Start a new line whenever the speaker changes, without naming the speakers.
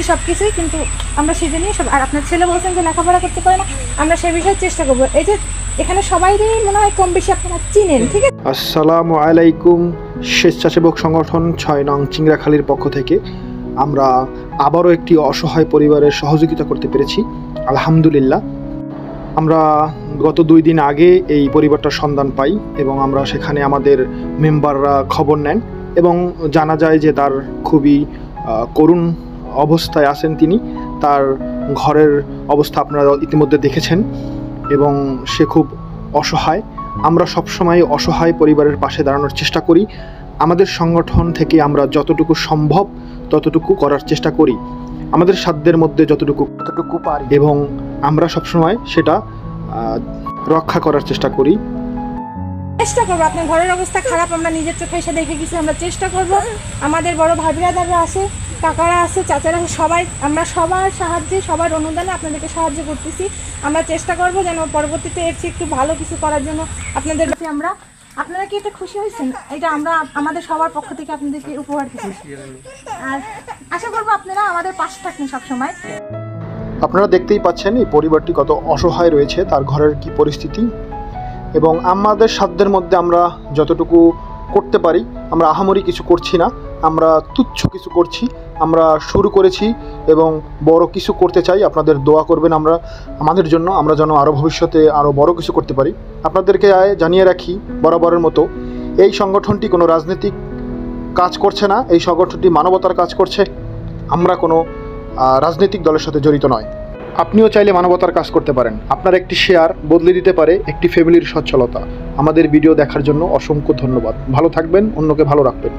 সবকিছুই, কিন্তু আমরা সেটা নিয়ে সব। আর আপনার ছেলে বলছেন যে লেখাপড়া করতে পারে না, আমরা সে বিষয়ে চেষ্টা করবো। এই যে এখানে সবাইরই মনে হয় কম বেশি আপনারা চিনেন, ঠিক আছে?
আসসালামু আলাইকুম। স্বেচ্ছাসেবক সংগঠন ৬ নং চিংড়াখালীর পক্ষ থেকে আমরা আবারও একটি অসহায় পরিবারের সহযোগিতা করতে পেরেছি, আলহামদুলিল্লাহ। আমরা গত 2 দিন আগে এই পরিবারটার সন্ধান পাই এবং আমরা সেখানে আমাদের মেম্বাররা খবর নেন এবং জানা যায় যে তার খুবই করুণ অবস্থায় আছেন তিনি। তার ঘরের অবস্থা আপনারা ইতিমধ্যে দেখেছেন এবং সে খুব অসহায়। আমরা সবসময় অসহায় পরিবারের পাশে দাঁড়ানোর চেষ্টা করি। আমাদের সংগঠন থেকে আমরা যতটুকু সম্ভব ততটুকু করার চেষ্টা করি, আমাদের সাধ্যের মধ্যে যতটুকু পারি, এবং আমরা সবসময় সেটা রক্ষা করার চেষ্টা করি।
চেষ্টা করবো। আপনার ঘরের অবস্থা খারাপ, আমরা নিজের চোখে এসে দেখে গেছি। আমরা চেষ্টা করব, আমাদের বড় ভাই ব্রাদাররা আছে, কাকারা আছে, চাচারা আছে, সবাই আমরা সবার সাহায্যে, সবার অনুদানে আপনাদেরকে সাহায্য করতেছি। আমরা চেষ্টা করব যেন পরবর্তীতে এর চেয়ে একটু ভালো কিছু করার জন্য আপনাদের কাছে আমরা। আপনারা কি এটা খুশি হয়েছেন? এটা আমরা আমাদের সবার পক্ষ থেকে আপনাদেরকে উপহার দিচ্ছি, আর আশা করবো আপনারা আমাদের পাশে থাকেন সবসময়।
আপনারা দেখতেই পাচ্ছেন এই পরিবারটি কত অসহায় রয়েছে, তার ঘরের কি পরিস্থিতি, এবং আমাদের সাধ্যের মধ্যে আমরা যতটুকু করতে পারি, আমরা আহামরি কিছু করছি না, আমরা তুচ্ছ কিছু করছি। আমরা শুরু করেছি এবং বড় কিছু করতে চাই। আপনাদের দোয়া করবেন আমাদের জন্য, আমরা যেন আরও ভবিষ্যতে আরও বড় কিছু করতে পারি। আপনাদেরকে জানিয়ে রাখি বরাবরের মতো, এই সংগঠনটি কোনো রাজনৈতিক কাজ করছে না, এই সংগঠনটি মানবতার কাজ করছে। আমরা কোনো রাজনৈতিক দলের সাথে জড়িত নয়। আপনিও চাইলে মানবতার কাজ করতে পারেন। আপনার একটি শেয়ার বদলে দিতে পারে একটি ফ্যামিলির সচ্ছলতা। আমাদের ভিডিও দেখার জন্য অসংখ্য ধন্যবাদ। ভালো থাকবেন, অন্যকে ভালো রাখবেন।